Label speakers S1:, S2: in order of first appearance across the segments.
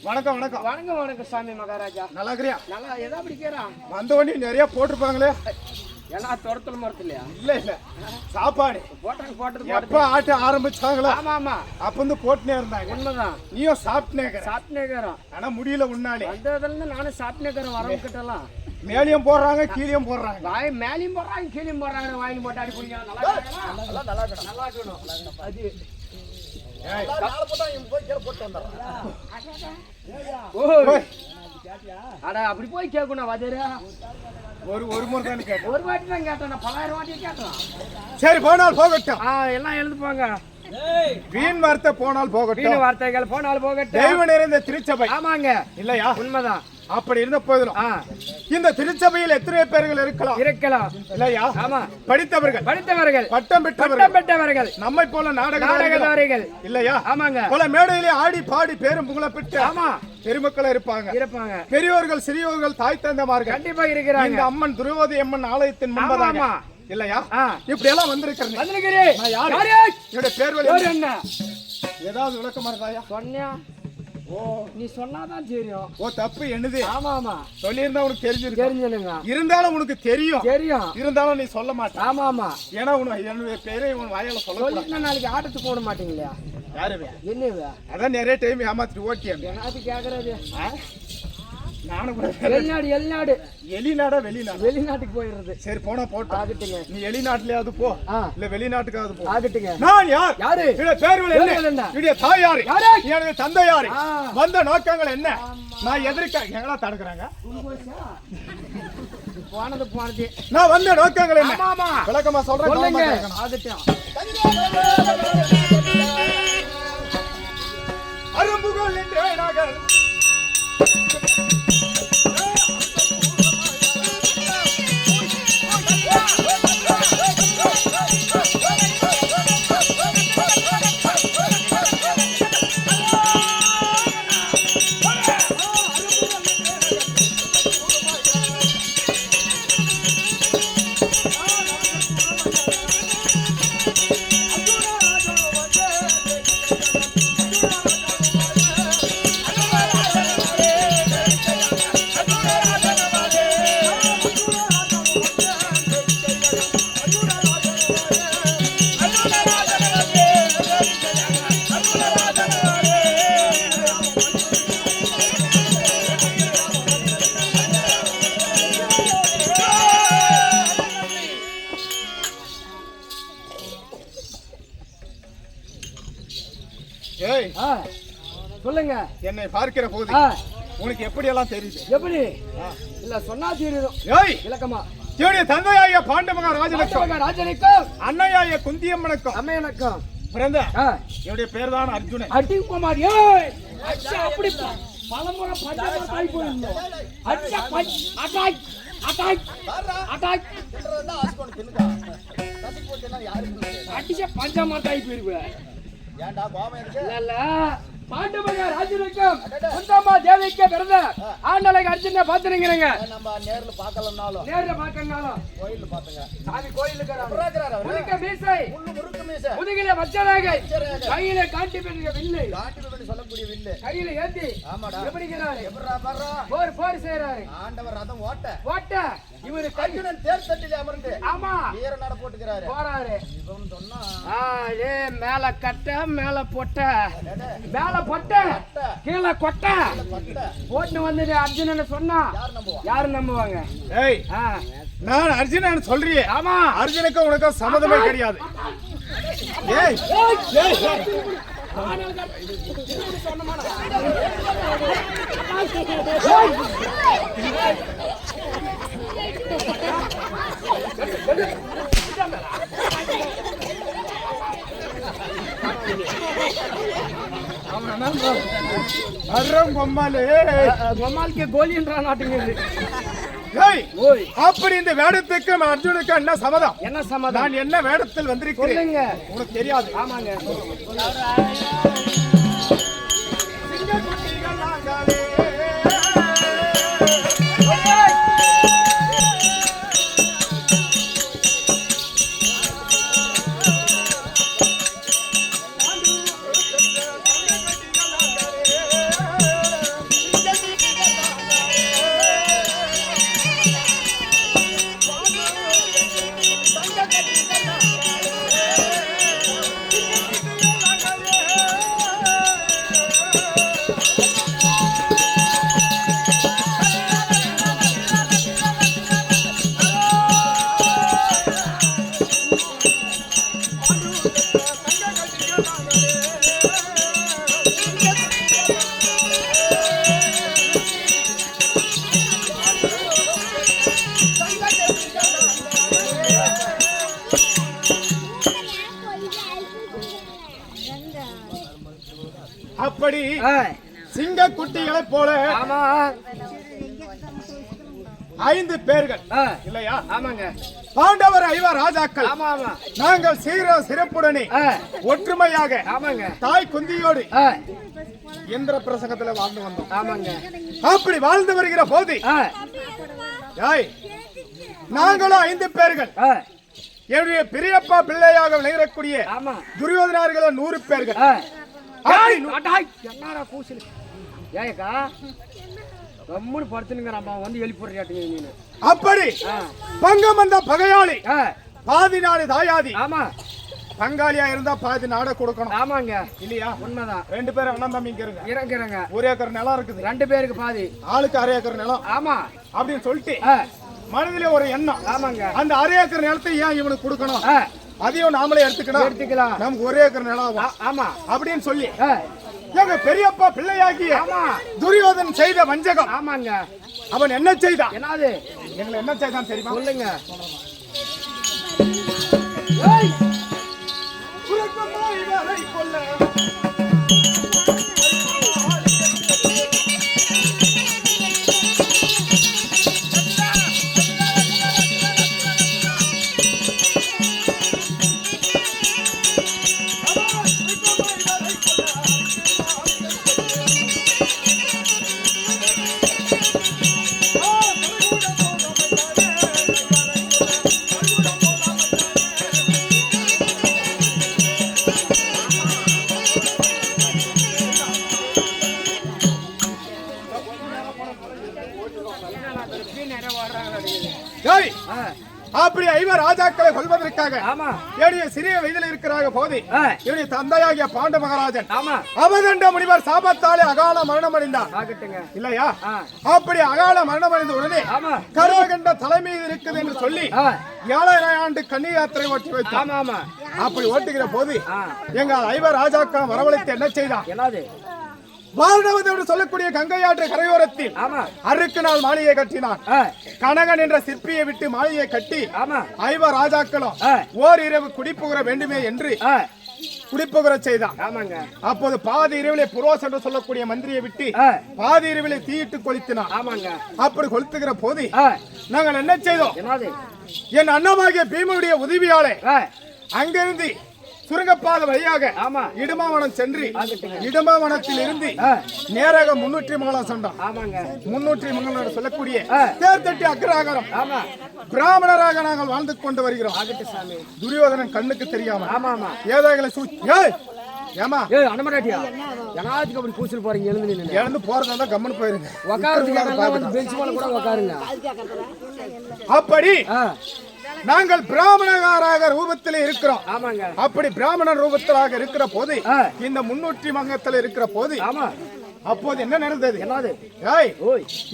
S1: வணக்கம் வணக்கம்
S2: வணக்கம் வணக்கம் சாமி மகாராஜா.
S1: நல்லா இருக்கிறியா?
S2: நல்லா எதா பிடிக்கிறான்
S1: வந்த உடனே நிறைய போட்டிருப்பாங்களே.
S2: ஏன்னா துரத்தல் மரத்துலையா?
S1: இல்ல சாப்பாடு
S2: போட்டது
S1: எப்ப ஆட்ட ஆரம்பிச்சாங்களா?
S2: ஆமா ஆமா
S1: அப்ப வந்து போட்டுனே இருந்தாங்க.
S2: உண்மைதான்.
S1: நீயும் சாப்பிட்டேக்கிறோம். ஆனா முடியல உன்னாலே.
S2: வந்ததுல இருந்து நானும் சாப்பிட்டேக்கிறேன். வரவங்கிட்டலாம்
S1: மேலையும் போடுறாங்க கீழையும் போடுறாங்க.
S2: வாய் மேலையும் போடுறாங்க கீழையும் போடுறாங்க. வாயில் போட்டு அடி பிடிங்க. நல்லா இருக்கணும். அது அப்படி போய் கேட்கணும்.
S1: ஒரு முறை தான் கேட்டேன்.
S2: ஒரு வாட்டி தான் கேட்டேன். 1000 வாட்டியே கேட்டேன்.
S1: சரி போனால் போகட்டும்.
S2: எல்லாம் எழுந்து போங்க.
S1: வீண் வார்த்தை போனால் போகட்டும்.
S2: வீண் வார்த்தைகள் போனால் போகட்டும்.
S1: தெய்வ நிறைந்த திருச்சபை.
S2: ஆமாங்க.
S1: இல்லையா?
S2: உண்மைதான்.
S1: அப்படி இருந்த போதிலும் இந்த திருச்சபையில் எத்தனை பேர்கள் இருக்கலாம் இல்லையா?
S2: ஆமா.
S1: படித்தவர்கள் பட்டம் பெற்றவர்கள் நம்மை போல நாடகதாரிகள் இல்லையா?
S2: ஆமாங்க.
S1: பல மேடையிலே ஆடி பாடி பேரும் புகழ பெற்று பெருமக்கள் இருப்பாங்க. பெரியோர்கள் சிறியோர்கள் தாய் தந்தைமார்கள்
S2: கண்டிப்பா இருக்கிறாங்க.
S1: இந்த அம்மன் துருவோதி அம்மன் ஆலயத்தின் முன்பதாக இல்லையா? இப்படி எல்லாம் வந்திருக்கிறேன். என்னுடைய பேர் என்ன? ஏதாவது விளக்கமா இருந்தாயா?
S2: சொன்னியா? ஓ, நீ சொன்னாதான் தெரியும்.
S1: ஓ, தப்பு என்னது?
S2: ஆமா ஆமா.
S1: சொல்லியிருந்தா உனக்கு
S2: தெரிஞ்சிருங்க.
S1: இருந்தாலும் உனக்கு தெரியும். இருந்தாலும் நீ சொல்ல மாட்டேன்.
S2: ஆமா ஆமா.
S1: ஏன்னா என்னுடைய பேரை உன் வாயால
S2: சொல்ல நாளைக்கு ஆட்டத்துக்கு போட மாட்டீங்களா?
S1: யாருவே
S2: என்னவே?
S1: அதான் நிறைய டைம் ஏமாத்திட்டு ஓட்டியா?
S2: என்னது கேக்குறது?
S1: நானும்
S2: வெளிநாடு வெளிநாட்டுக்கு போயிடுறது.
S1: சரி போனா போட்டா
S2: ஆகட்டுங்க.
S1: நீ வெளிநாட்டுலயாவது போ இல்ல வெளிநாட்டுக்காவது போ.
S2: ஆகட்டுங்க.
S1: நான் யாரு? என்னுடைய தாய் யாரு? என்னுடைய தந்தை யாரு? வந்த நோக்கங்கள் என்ன? நான் எதிர்க்க எங்களா தடுக்கிறாங்க.
S2: போனது
S1: நான் வந்த நோக்கங்கள் என்ன? விளக்கமா சொல்றேன்.
S2: ஆகட்டும்.
S1: அரும்புகள் என்றே நகர்
S2: சொல்லுங்க.
S1: என்னை பார்க்கிற போது உனக்கு எப்படி எல்லாம் தெரியுது?
S2: எப்படி இல்ல சொன்னா தெரியும். விளக்கமா.
S1: என்னுடைய தந்தையாய பாண்டமகா ராஜனுக்கும் அன்னையாய குந்தியம்மனுக்கும்
S2: அம்மையனுக்கும்
S1: பிறந்த என்னுடைய பேர் தான் அர்ஜுனன்.
S2: அடிக்குமார். அப்படி பலமுறை பஞ்சமா தாய் போயிருந்தோம். அடிச்ச பஞ்சமா தாய் போயிருவேன். பாண்டமகா ராஜனுக்கும் குந்தம்மா தேவிக்கு பிறந்த ஆண்டலைக்கு அர்ஜுன பாத்துறீங்க. நேர்ல பாக்கலனாலும் கோயில்ல பாத்துங்க. சாமி கோயிலுக்கு மீசை முதுகில வச்சராக கையில காட்டி பெரிய வில்லு சொல்லக்கூடிய வில்லு கையில ஏத்தி எப்படிங்கிறாரு? போர் செய்யறாரு. ஆண்டவர் ரதம் ஓட்ட இவரு கையுடன் தேர் தட்டில அமர்ந்து வீர நட போட்டுக்கிறாரு. போறாரு. இவன் சொன்னா மேல கட்ட மேல பொட்ட கீழே கொட்ட போட்டு வந்து அர்ஜுனன் சொன்னா யாரு நம்புவாங்க?
S1: நான் அர்ஜுனன் சொல்றியே. ஆமா, அர்ஜுனுக்கும் உனக்கும் சம்மதமே கிடையாது.
S2: பொம்மாலுக்கு கோலின்றா நாட்டுங்கிறது.
S1: அப்படி இந்த வேடத்துக்கு அர்ஜுனுக்கு என்ன சம்மதம்?
S2: என்ன சம்மதம்?
S1: நான் என்ன வேடத்தில் வந்திருக்கிறேன் உனக்கு தெரியாது.
S2: ஆமாங்க.
S1: சிங்க குட்டிகளை போல
S2: ஆமா
S1: 5 பேர்கள் இல்லையா?
S2: ஆமாங்க.
S1: பாண்டவர் 5 ராஜாக்கள்.
S2: ஆமா ஆமா.
S1: நாங்கள் சிறப்புடனே ஒற்றுமையாக
S2: ஆமாங்க
S1: தாய் குந்தியோடு இந்திர பிரசங்கத்துல வாழ்ந்து வந்தோம்.
S2: ஆமாங்க.
S1: அப்படி வாழ்ந்து வருகிற போது நாங்களும் 5 பேர்கள் என்னுடைய பெரியப்பா பிள்ளையாக விளையக்கூடிய துரியோதனார்கள் 100 பேர்கள்.
S2: என்னடா கூசல் ஏக்கா ரொம்ப படுத்துனுங்க நம்ம வந்து எழுப்பிடுறாட்டுங்க நீ.
S1: அப்படி பங்கம் வந்த பகையாளி பாதி நாடு தாயாதி.
S2: ஆமா
S1: பங்காளியா இருந்தா பாதி நாட கொடுக்கணும்.
S2: ஆமாங்க
S1: இல்லையா?
S2: உண்மைதான்.
S1: 2 பேரும் அண்ணன் தம்பிங்க
S2: இருக்கிறாங்க.
S1: 1 ஏக்கர் நிலம் இருக்குது.
S2: 2 பேருக்கு பாதி,
S1: ஆளுக்கு 1/2 ஏக்கர் நிலம்.
S2: ஆமா
S1: அப்படின்னு சொல்லிட்டு மனதிலே ஒரு எண்ணம்.
S2: ஆமாங்க. அந்த
S1: 1/2 ஏக்கர் நிலத்தை ஏன் இவனுக்கு கொடுக்கணும், அதையும் நாமளே எடுத்துக்கலாம், நமக்கு 1 ஏக்கர் நிலம். ஆமா அப்படின்னு சொல்லி எங்க பெரியப்பா பிள்ளையாகிய துரியோதன் செய்த வஞ்சகம்.
S2: ஆமாங்க.
S1: அவன் என்ன செய்தான்?
S2: என்னது
S1: எங்களை என்ன செய்தான் தெரியுமா?
S2: சொல்லுங்க.
S1: அப்படி 5 ராஜாக்களை கொல்வதற்காக என்னுடைய சிறிய வயதில் இருக்கிறாங்க போது என்னுடைய தந்தையாகிய பாண்ட மகாராஜன் அவதண்ட முனிவர் சாபத்தாலே அகால மரணம் அடைந்தார். இல்லையா? அப்படி அகால மரணம் அடைந்த உடனே கரகண்ட தலைமையில் இருக்குது என்று சொல்லி 7,000 ஆண்டு கன்னி யாத்திரை ஓட்டி வைத்தார். அப்படி ஓட்டுகிற போது எங்க 5 ராஜாக்கள் வரவழைத்து என்ன செய்தார்? வாரணவதோடு சொல்லக்கூடிய கங்கை ஆற்று கரையோரத்தில் அருக்கு நாள் மாளிகை கட்டினான். கனகன் என்ற சிற்பியை விட்டு மாளிகையை கட்டி 5 ராஜாக்களும் ஓரிரவு குடிப்புகிற வேண்டுமே என்று குடிப்புகிற செய்தான். அப்போது பாதி இரவிலே புரோஸ் என்று சொல்லக்கூடிய மந்திரியை விட்டு பாதி இரவிலே தீயிட்டு கொளுத்தினான். அப்படி கொளுத்துகிற போது நாங்கள் என்ன செய்தோம்? என் அண்ணமாகிய பீமனுடைய உதவியாலே அங்கிருந்து சுரங்கப்பாத வழியாக இடுமாவனம் சென்று இடுமாவனத்தில் இருந்து நேராக 300 மங்கலம் சென்றோம். 300 மங்கலம் சொல்லக்கூடிய தேர்தட்டி அக்ரஹாரம் பிராமணராக நாங்கள் வாழ்ந்து கொண்டு வருகிறோம். துரியோதனன் கண்ணுக்கு தெரியாம ஏதாவது ஏமா
S2: அனுமதியா ஜனாதிபதி அப்படி கூச்சல் போறீங்க,
S1: எழுந்து போறதா கம்மனு போயிருங்க. அப்படி நாங்கள் பிராமணராக ரூபத்தில் இருக்கிறோம். அப்படி பிராமண ரூபத்திலாக இருக்கிற போது இந்த 300 மங்கத்தில் இருக்கிற போது அப்போது என்ன நடந்தது?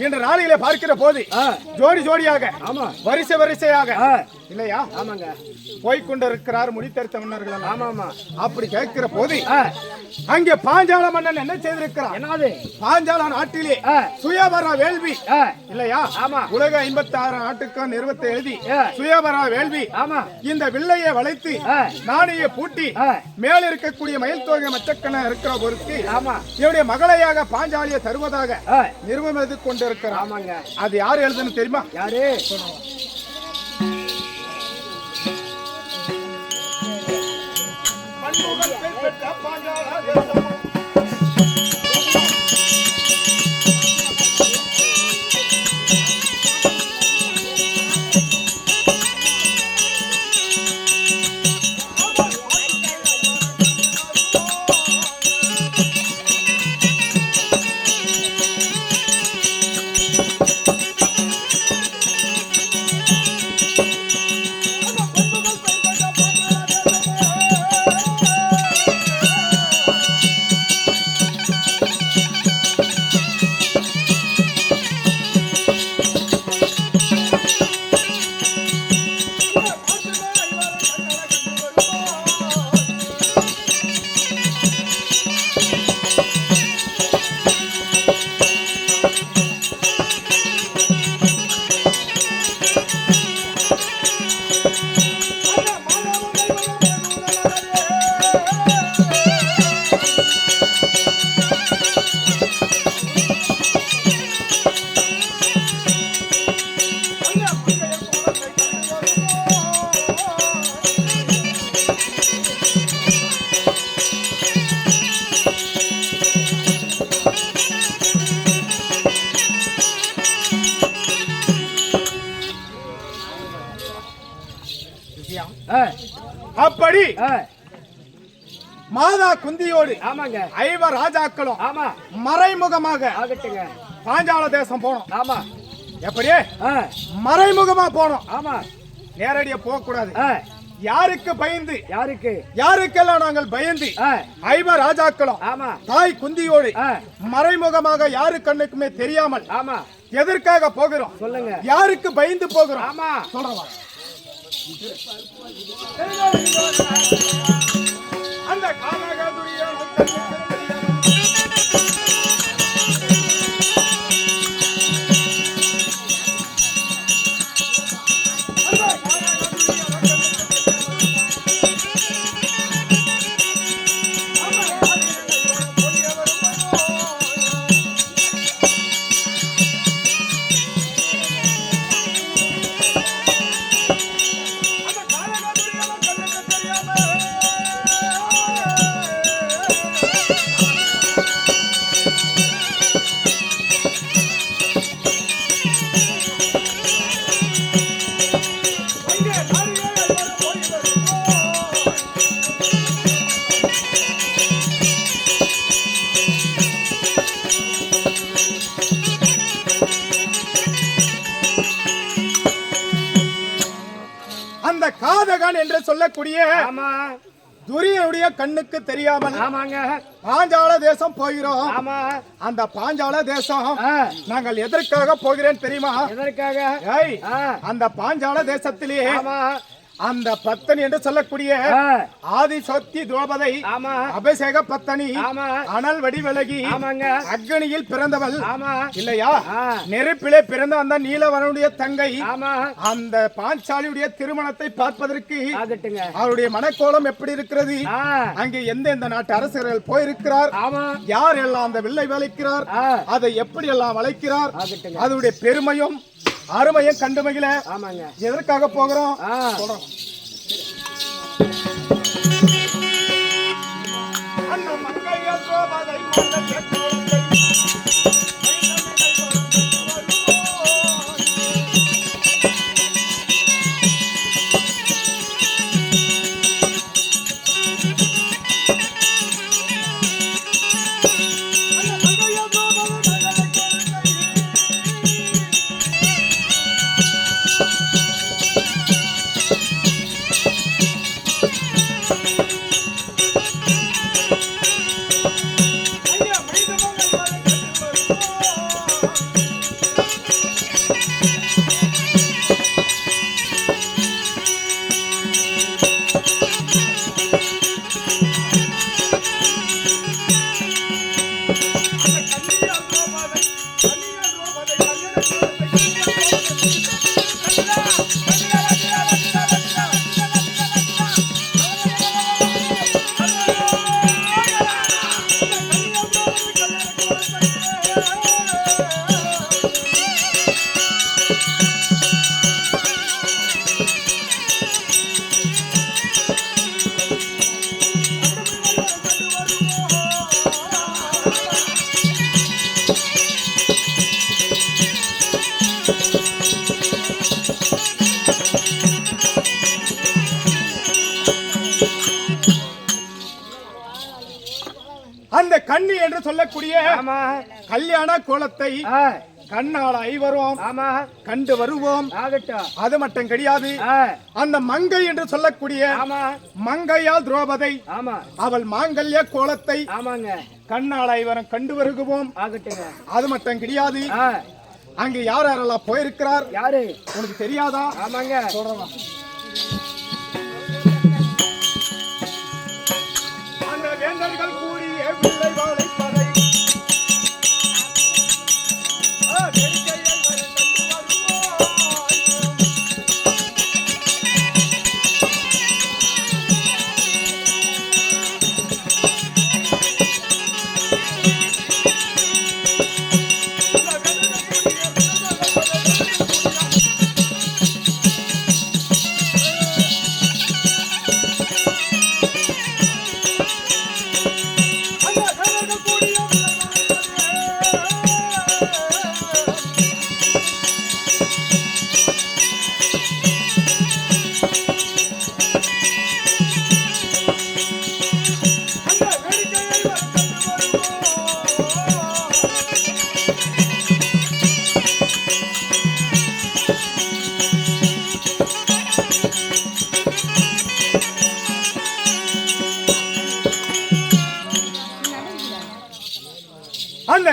S1: இன்று நாளிலே பார்க்கிற போது ஜோடி ஜோடியாக வரிசை வரிசையாக இல்லையா போய்கொண்டிருக்கிறார் முடித்தெடுத்த மன்னர்கள். அப்படி கேட்கிற போது அங்கே பாஞ்சால மன்னன் என்ன செய்திருக்கிறார்? பாஞ்சால நாட்டிலே சுயவர வேள்வி இல்லையா? உலக 56 நாட்டுக்கும் நிறுவத்தை எழுதி சுயவர வேள்வி இந்த வில்லையை வளைத்து நாணையை பூட்டி மேல் இருக்கக்கூடிய மயில் தொகை மச்சக்கண்ண இருக்கிற பொருட்கு என்னுடைய மகளையாக பாஞ்சாலியை தருவதாக நிறுவனம் எழுதி கொண்டிருக்கிறார். அது யாரு எழுதுன்னு தெரியுமா? யாரு? இப்படி மாதா குந்தியோடு
S2: ஆமாங்க
S1: 5 ராஜாக்களும்
S2: ஆமா
S1: மறைமுகமாக
S2: ஆகட்டுங்க
S1: பாஞ்சால தேசம் போனோம்.
S2: ஆமா
S1: எப்படியே மறைமுகமா போனோம்.
S2: ஆமா
S1: நேரடியா போக கூடாது. யாருக்கு பயந்து யாருக்கெல்லாம் நாங்கள் பயந்து 5 ராஜாக்களும்
S2: ஆமா
S1: தாய் குந்தியோடு மறைமுகமாக யாரு கண்ணுக்குமே தெரியாமல்
S2: ஆமா
S1: எதற்காக போகிறோம்
S2: சொல்லுங்க
S1: யாருக்கு பயந்து போகிறோம்
S2: ஆமா
S1: சொல்றவா அந்த காலகதுரிய அந்த காதகன் என்று சொல்லக்கூடிய
S2: ஆமா
S1: துரியனுடைய கண்ணுக்கு தெரியாமல்
S2: ஆமாங்க
S1: பாஞ்சால தேசம் போகிறோம்.
S2: ஆமா
S1: அந்த பாஞ்சால தேசம் நாங்கள் எதற்காக போகிறேன் தெரியுமா?
S2: எதற்காக?
S1: அந்த பாஞ்சால தேசத்திலே
S2: ஆமா
S1: அந்த பத்தனி என்று சொல்லக்கூடிய ஆதிசக்தி துரோபதை அபிஷேக பத்தனி அனல் வடி விலகி அக்னியில் பிறந்தவள் இல்லையா? நெருப்பிலே பிறந்த அந்த நீலவனுடைய தங்கை அந்த பாஞ்சாலியுடைய திருமணத்தை பார்ப்பதற்கு அவருடைய மனக்கோலம் எப்படி இருக்கிறது? அங்கே எந்தெந்த நாட்டு அரசர்கள் போயிருக்கிறார், யார் எல்லாம் அந்த வில்லை வளைக்கிறார், அதை எப்படி எல்லாம் வளைக்கிறார், அதனுடைய பெருமையும் அருமையும் கண்டு மகிழ எதற்காக போகிறோம் சொல்றோம். அந்த மங்கைய சோபதை அந்த கண்ணி என்று சொல்லக்கூடிய கல்யாண கோலத்தை கண்ணால் ஐவரும் கண்டு வருவோம். அது மட்டும் கிடையாது, அந்த மங்கை என்று சொல்லக்கூடிய மங்கையால் திரௌபதி அவள் மாங்கல்ய கோலத்தை கண்ணால் ஐவரும் கண்டு வருகுவோம். அது மட்டும் கிடையாது, அங்க யார் யாரெல்லாம் போயிருக்கிறார் யாரு உனக்கு தெரியாதா? சொல்றவா அந்த வேந்தர்கள் கூடிய பிள்ளை வாழை படை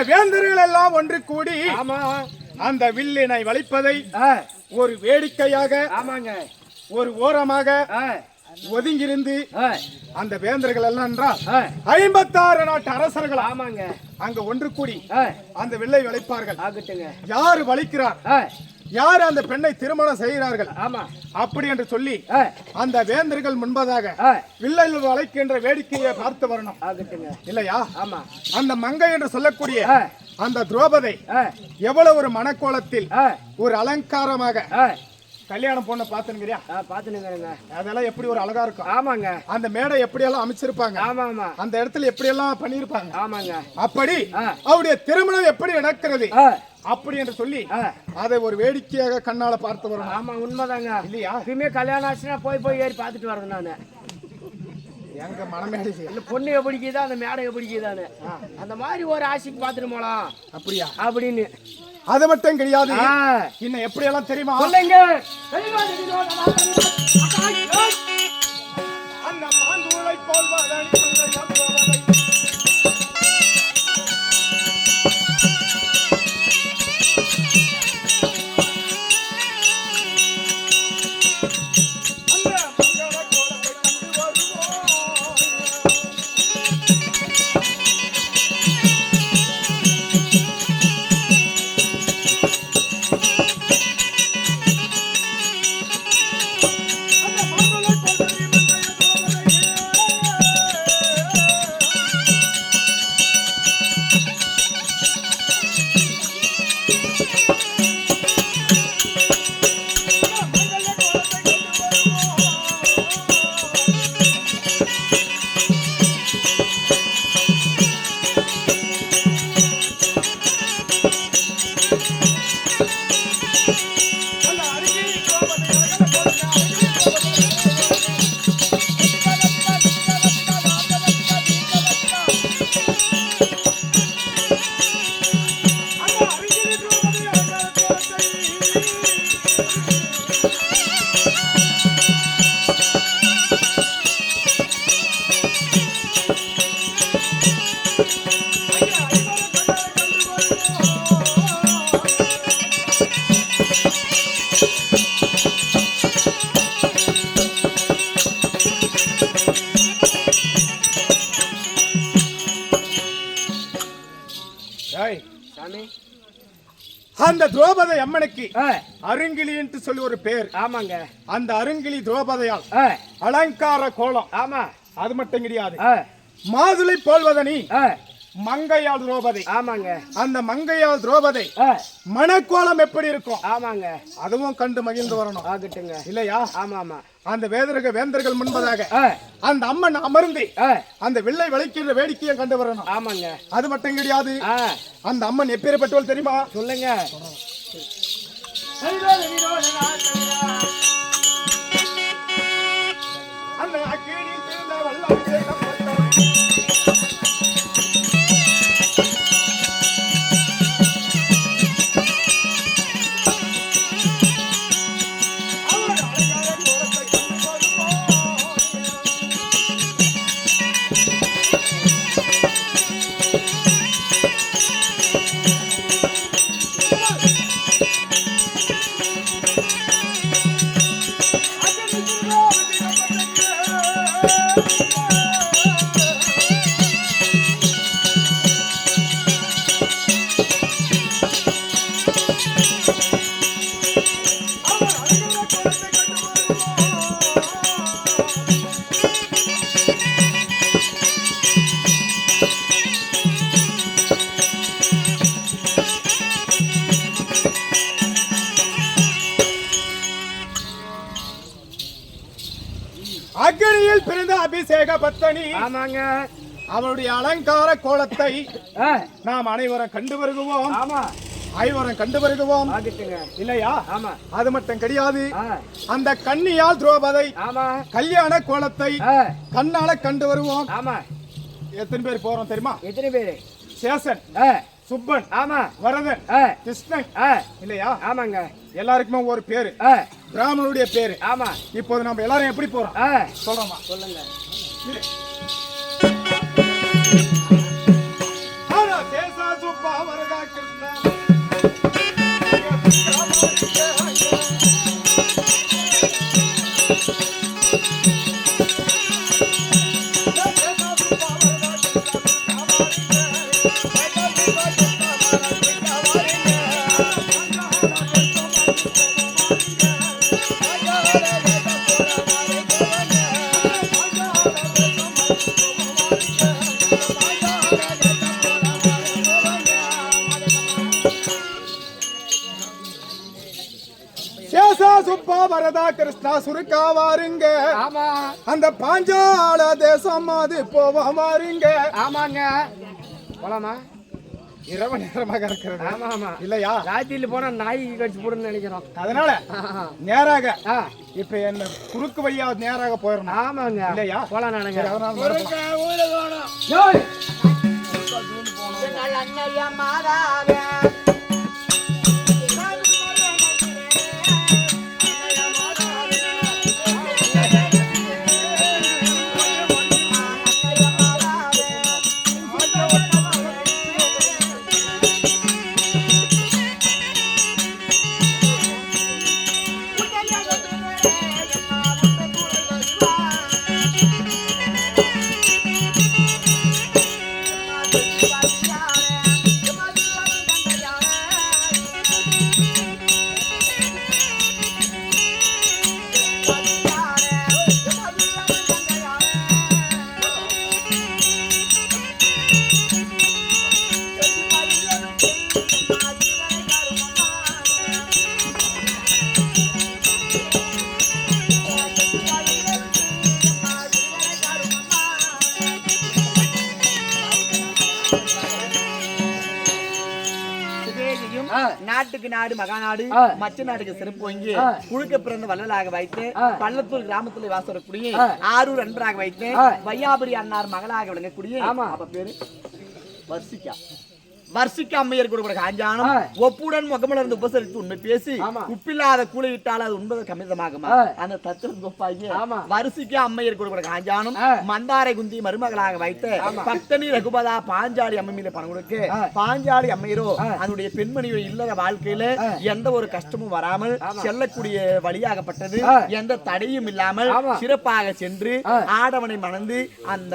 S1: வேந்தர்கள் எல்லாம் ஒன்று கூடி
S2: ஆமா
S1: அந்த வில்லினை வளைப்பதை ஒரு வேடிக்கையாக
S2: ஆமாங்க
S1: ஒரு ஓரமாக ஒதுங்கிருந்து அந்த வேந்தர்கள் எல்லாம் என்றால் 56 நாட்டு அரசர்கள்
S2: ஆமாங்க
S1: அங்க ஒன்று கூடி அந்த வில்லை வளைப்பார்கள்.
S2: ஆகட்டுங்க
S1: யாரு வளைக்கிறார், யார் அந்த பெண்ணை திருமணம் செய்கிறார்கள்
S2: ஆமா
S1: அப்படி என்று சொல்லி அந்த வேந்தர்கள் முன்பதாக வில்லையில் வளைக்கின்ற வேடிக்கையை பார்த்து வரணும்.
S2: ஆகட்டுங்க
S1: இல்லையா?
S2: ஆமா
S1: அந்த மங்கை என்று சொல்லக்கூடிய அந்த திரௌபதி எவ்வளவு ஒரு மனக்கோலத்தில் ஒரு அலங்காரமாக கல்யாணம் பொண்ணு பாத்துனுங்கிறியா?
S2: பாத்துனுங்க.
S1: அதெல்லாம் எப்படி ஒரு அழகா இருக்கும்.
S2: ஆமாங்க.
S1: அந்த மேடை எப்படி எல்லாம் அமைச்சிருப்பாங்க.
S2: ஆமா ஆமா.
S1: அந்த இடத்துல எப்படி எல்லாம் பண்ணிருப்பாங்க.
S2: ஆமாங்க.
S1: அப்படி அவருடைய திருமணம் எப்படி நடக்கிறது அப்படி என்று சொல்லி அதை ஒரு வேடிக்கையாக கண்ணால பார்த்து வரணும்.
S2: ஆமா உண்மைதாங்க.
S1: இல்லையா?
S2: எப்பயுமே கல்யாணம் ஆச்சுன்னா போய் ஏறி பார்த்துட்டு வரேன் நானு.
S1: எங்க மனமேடை
S2: இல்ல பொண்ணு எப்படிக்குதா அந்த மேடை எப்படிக்குதான்னு அந்த மாதிரி ஒரு ஆசைக்கு பார்த்துட்டு போலாம்.
S1: அப்படியா?
S2: அப்படின்னு
S1: அது மட்டும் கிடையாது. இன்னும் எப்படி எல்லாம் தெரியுமா?
S2: சொல்லுங்க.
S1: அந்த மாந்தூளை போல்வதனி அந்த திரௌபதி அம்மனுக்கு அருங்கிலி என்று சொல்லி ஒரு பேர்.
S2: ஆமாங்க. அந்த
S1: அருங்கிலி திரௌபதியால் அலங்கார கோலம்.
S2: ஆமா.
S1: அது மட்டும் கிடையாது. மாதுளை போல்வதனி மங்கையால் திரௌபதி.
S2: ஆமாங்க.
S1: அந்த மங்கையால் திரௌபதி மணக்கோலம் எப்படி இருக்கும்?
S2: ஆமாங்க.
S1: அதுவும் கண்டு மகிழ்ந்து வரணும்.
S2: ஆகட்டுங்க.
S1: இல்லையா?
S2: ஆமா ஆமா.
S1: அந்த வேந்தர்கள் முன்பதாக அந்த அம்மன் அமர்ந்து அந்த வில்லை வளைக்கின்ற வேடிக்கையை கண்டு வரணும்.
S2: ஆமாங்க.
S1: அது மட்டும் கிடையாது. அந்த அம்மன் எப்பேற்பட்டவள் தெரியுமா?
S2: சொல்லுங்க.
S1: அந்த அக்கினியில் பிறந்த வல்லமை அக்னியில் பிறந்த அபிஷேக பத்தனி.
S2: ஆமாங்க.
S1: அவளுடைய அலங்கார கோலத்தை நாம் அனைவரும் கண்டு வருகுவோம்.
S2: ஆமா.
S1: ஐவரும் கண்டு வருகுவோம். இல்லையா?
S2: ஆமா.
S1: அது மட்டும் கிடையாது. அந்த கன்னியால் திரௌபதி கல்யாண கோலத்தை கண்ணால கண்டு வருவோம்.
S2: ஆமா.
S1: எத்தனை பேர் போறோம் தெரியுமா?
S2: எத்தனை பேரு?
S1: சேசன், சுப்பன்,
S2: ஆமா,
S1: வரதன், கிருஷ்ணன். இல்லையா?
S2: ஆமாங்க.
S1: எல்லாருக்குமே ஒரு பேரு, பிராமணனுடைய பேரு.
S2: ஆமா.
S1: இப்போது நம்ம எல்லாரும் எப்படி போறோம் சொல்றோமா?
S2: சொல்லுங்க.
S1: சேசா சுப்பா ஈசா சுப்பா வரதா கிருஷ்ணா சுருக்கா வாருங்க.
S2: ஆமா
S1: அந்த பாஞ்சால தேசம் அது போவா வாருங்க.
S2: ஆமாங்க போலாமா?
S1: இரவு நேரமாக இருக்கிறது.
S2: ஆமா ஆமா
S1: இல்லையா?
S2: ராத்திரில போனா நாய் கடிச்சு போடுன்னு நினைக்கிறோம்.
S1: அதனால நேராக இப்ப என்ன குறுக்கு வழியா நேராக போயிடணும்.
S2: ஆமாங்க
S1: இல்லையா?
S2: போலாம் நானுங்க.
S3: நாட்டுக்கு நாடு மகாநாடு மச்ச நாட்டுக்கு சிறப்பு வங்கி குழுக்க பிறந்த வள்ளலாக வைத்து பள்ளத்தூர் கிராமத்துல வாசக்கூடிய ஆரூர் அன்பராக வைத்து வையாபுரி அன்னார் மகளாக விளங்கக்கூடிய அப்ப பேரு வர்ஷிக்கா அம்மையர் கூட காஞ்சானம் ஒப்புடன் முகமலர்ந்து உபசரித்து உண்மை பேசி உப்பில்லாத கூலையிட்டால் அது உண்பது கமிதமாகுமா அந்த தத்துவம் ஒப்பாகி வர்ஷிக்கா அம்மையர் கூட காஞ்சானம் மந்தாரை குந்தி மருமகளாக வைத்து பக்தனி ரகுபதா பாஞ்சாலி அம்மை மீது பணம் கொடுக்க பாஞ்சாலி அம்மையரோ அதனுடைய பெண்மணியோ இல்லற வாழ்க்கையில எந்த ஒரு கஷ்டமும் வராமல் செல்லக்கூடிய வழியாகப்பட்டது. எந்த தடையும் இல்லாமல் சிறப்பாக சென்று ஆடவனை மணந்து அந்த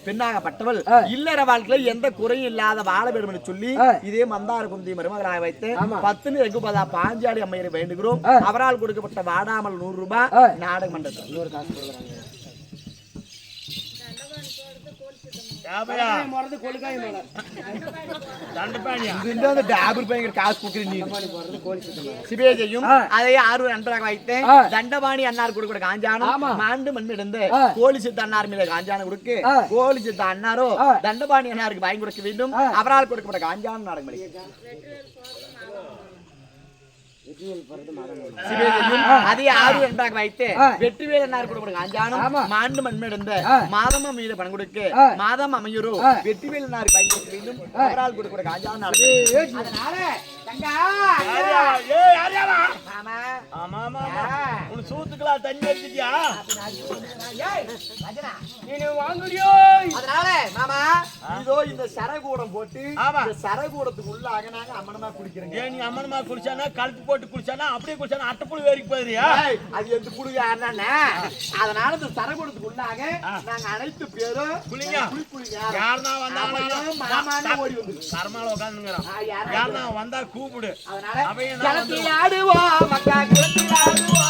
S3: பெண்ணாகப்பட்டவள் இல்லற வாழ்க்கையில எந்த குறையும் இல்லாத வாழ வேண்டும் சொல்லி இதே மந்தார குந்தி மருமகளாக வைத்து பத்தினி ரகுபதா பாஞ்சாலி அம்மையரை வேண்டுகிறோம். அவரால் கொடுக்கப்பட்ட வாடாமல் 100 ரூபாய் நாடக மன்றத்தில் இன்னொரு காசு கொடுக்குறாங்க. தண்டபாணி அன்னார் கொடுக்க காஞ்சானம் மாண்டு மண்மிடந்து கோழி சித்த அன்னார் மீது காஞ்சானம் கொடுக்கு கோழி சித்த அன்னாரோ தண்டபாணி அன்னாருக்கு வாங்கி கொடுக்க வேண்டும். அவரால் கொடுக்கப்பட்ட காஞ்சானம் நாடகம் அதே ஆறு என்பதாக வைத்து வெற்றிவேல் என்னார் கொடுக்க காஞ்சானம் மாண்டு மண்மிடந்த மாதம் மீது பணம் கொடுக்க மாதம் அமையூரோ வெற்றிவேல் என்னார் வாங்கி கொடுக்க வேண்டும். அவரால் கொடுக்க காஞ்சானம் நாடகம். சூத்துக்களா தண்ணி வச்சுட்டியா? அதனால மாமா இதோ இந்த சரகூடம் போட்டு சரகூடத்துக்கு உள்ளாக நாங்க அம்மனமா குடிக்கிறோம். நீ அம்மனமா குடிச்சானா கழுத்து போட்டு குடிச்சானா அப்படியே குடிச்சானா அட்டைப்புழு வேறிக்கு போயிருயா? அது எந்த புழுக என்னன்னா அதனால இந்த சரகூடத்துக்கு உள்ளாக நாங்க அனைத்து பேரும் குளிங்க யாருனா வந்தாலும் மாமானே ஓடி வந்து கர்மால உட்கார்ந்துங்கறோம். யாருனா வந்தா கூப்பிடு. அதனால கலத்தில் ஆடுவோம் மக்கா கலத்தில் ஆடுவோம்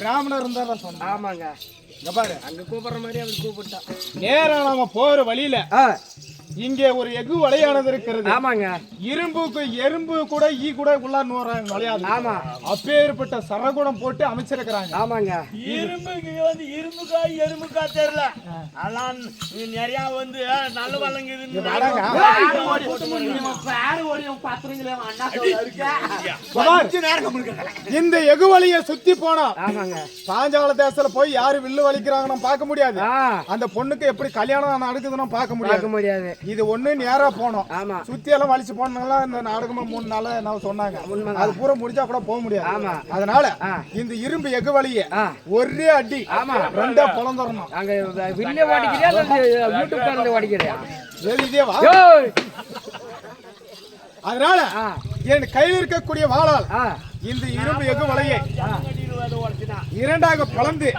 S1: பிராமணர் இருந்தா சொன்ன.
S2: ஆமாங்க
S1: பாரு
S2: அங்க கூப்பிடுற மாதிரி அவர் கூப்பிட்டா
S1: நேரா நாம போற வழியில இங்கே ஒரு எஃகு வலையானது இருக்கிறது.
S2: ஆமாங்க
S1: எறும்பு கூட ஈ கூட உள்ள நுழையாது. ஆமா அப்பேற்பட்ட சரகுடம் போட்டு அமைச்சிருக்கிறாங்க.
S2: ஆமாங்க
S3: இரும்புக்கு வந்து எறும்புக்கா தெரியல. அதெல்லாம் நிறைய வந்து நல்ல வளங்குது.
S1: இந்த எஃகு வழியை சுத்தி போனா பாஞ்சால தேசத்துல போய் யாரு வில்லு வலிக்கிறாங்கன்னு பார்க்க முடியாது. அந்த பொண்ணுக்கு எப்படி கல்யாணம் நடக்குதுன்னு பார்க்க முடியாது. இது ஒண்ணு நேரா போனோம். சுத்தி எல்லாம் வலிச்சு போனாங்களா இந்த நாடகமா 3 நாள் நான் சொன்னாங்க. அது பூரா முடிஞ்சா கூட போக முடியாது. அதனால இந்த இரும்பு எஃகு வழியை ஒரே அடி 2 பொளந்தறணும்.
S2: அங்க வில்ல ஓடிக்கிறியா இல்ல யூடியூப் சேனல்ல ஓடிக்கிறியா?
S1: இதேவா? அதனால என் கையில் இருக்கக்கூடிய வாளால் இந்த இரும்பு எஃகு வலையை 2ஆக பிளந்து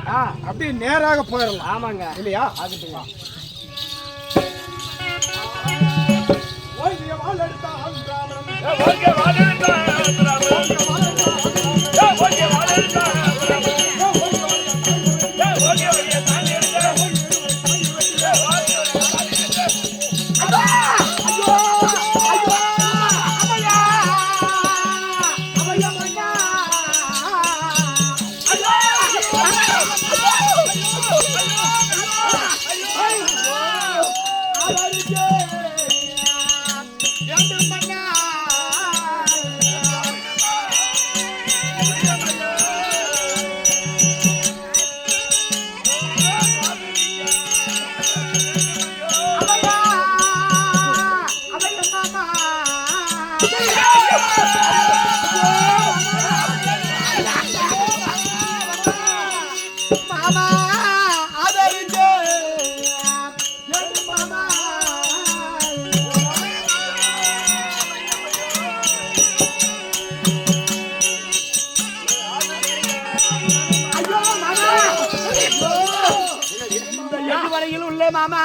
S1: அப்படி நேராக போயிடலாம்.
S2: ஆமாங்க
S1: இல்லையா? வாழ் எடுத்தான்
S3: மாமா ஆதரிச்சே மாமா வரையில் உள்ள மாமா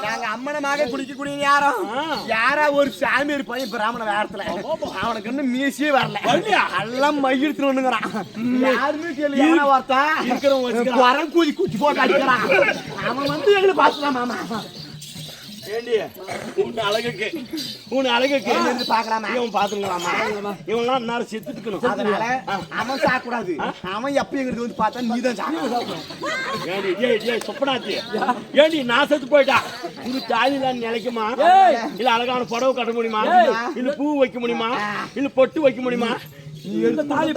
S3: நாங்க அம்மனமாக குடிக்கக்கூடிய யாரும் யாரா ஒரு சாமி இருப்பான் பிராமண வேறத்துல அவனுக்கு இன்னும் மீசியே வரல எல்லாம் மயிர்த்து ஒண்ணுங்கிறான் யாருமே கேள்வி வார்த்தா வரம் கூதி குச்சி போட்டு அடிக்கிறான் அவன் வந்து எங்களை பார்த்துலாம் மாமா உன் அழகுக்கு பாக்கலாமா இவன் பாத்துக்கலாமா இவன் நேரம் செத்துக்கணும் அதனால அவன் சாப்பிடாது அவன் எப்ப எங்களுக்கு வந்து பார்த்தா நீதான் சொப்பனாச்சு ஏண்டி நான் செத்து போயிட்டா இந்த தாலில நிலைக்குமா இல்ல அழகான புடவை கட்ட முடியுமா இல்ல பூ வைக்க முடியுமா இல்ல பொட்டு வைக்க முடியுமா தாலி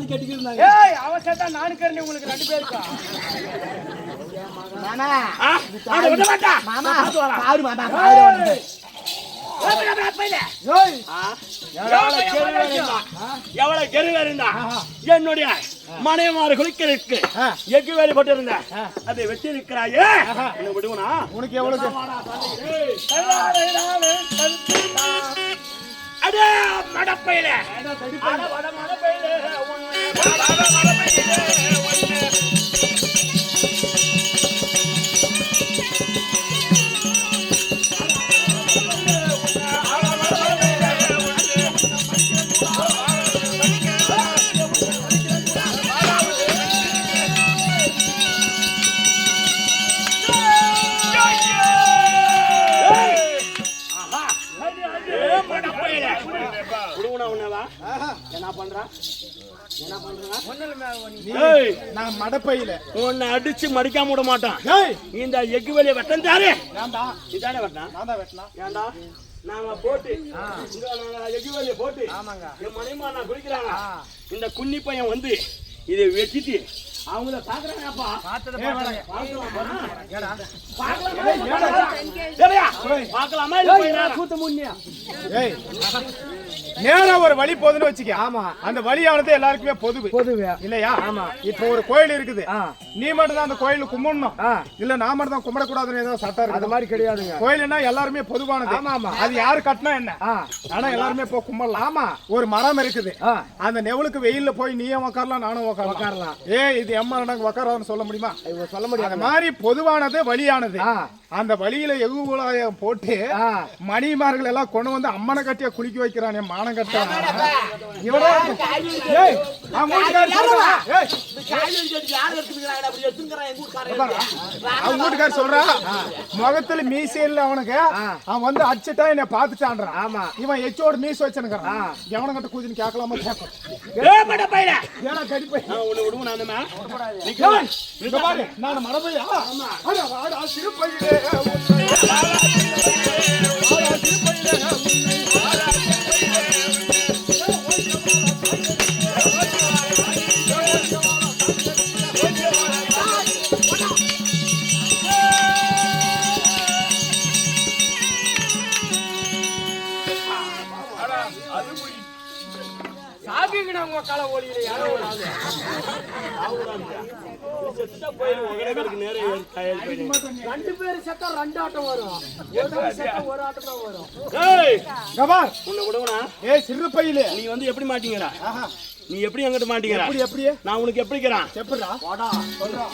S3: கட்டிக்கிறாங்க
S2: அவன் சேர்த்தா நானு கருணை உங்களுக்கு 2 பேருக்கா
S3: மாமா பாரு மாமா பாரு எவ்வளவு கெருவா இருந்தா என்னுடைய மனைமாறு குளிக்கிறதுக்கு எக்கு வேலை போட்டு இருந்த அதை வெட்டி இருக்கிறாயே விடுவனா உனக்கு எவ்வளவு அடே மடப்பையில மடப்பையில உன்னை அடிச்சு மடிக்காம விட மாட்டான் இந்த எக்கு வெளிய வெட்டம் தாரு இதானே வெட்டலாம் ஏண்டா நாம போட்டு எக்கு வெளிய போட்டு என் மனைமா நான் குடிக்கிறாங்க இந்த குன்னி பையன் வந்து இதை வெட்டிட்டு அவங்கள பாக்குறாங்கப்பா பாக்கலாமா
S1: நேரா ஒரு வழி போகுதுன்னு வச்சுக்க ஆமா அந்த வழியானது எல்லாருக்குமே பொதுவு இல்லையா ஆமா இப்போ ஒரு கோயில் இருக்குது நீ மட்டும் தான் அந்த கோயில கும்பிடணும் இல்ல நான் மட்டும் தான் கும்பிடக்கூடாதுன்னு ஏதோ சட்டம் இருக்கு அது மாதிரி கிடையாதுங்க கோயில்னா எல்லாருமே பொதுவானது ஆமா ஆமா அது யாரு கட்டினா என்ன ஆனா எல்லாருமே இப்போ கும்பிடலாம் ஆமா ஒரு மரம் இருக்குது அந்த நெவலுக்கு வெயில்ல போய் நீயும் உட்காரலாம் நானும் உட்காரலாம் இது எம்மா நாங்க உட்காராதுன்னு சொல்ல முடியுமா சொல்ல முடியாது அந்த மாதிரி பொதுவானது வழியானது அந்த வழியில எகுகுலாயம் போட்டு மணிமார்கள் எல்லாம் கொண்டு வந்து அம்மனை கட்டிய குளிக்க வைக்கிறானே மானம் கட்ட வீட்டுக்கார சொல்றா முகத்துல மீசையில் அவனுக்கு அவன் வந்து அடிச்சுட்டா என்ன பாத்துட்டான்றான் ஆமா இவன் எச்சோடு மீச வச்சுக்கிறான் எவனை கட்ட கூதின்னு கேட்கலாமா நான் மரபையா சிறுபையிலே
S2: கால ஓடியில யாரோ ரெண்டு பேரும் செத்தா 2 ஆட்டம் வரும் ஒரு ஆட்டம் தான் வரும்
S1: சிறு பையில
S3: நீ வந்து எப்படி மாட்டீங்கடா நீ எப்படி எங்கிட்ட மாட்டீங்கடா
S1: எப்படி
S3: நான் உனக்கு எப்படிக்கிறான்
S1: எப்படிடா வாடா சொல்றா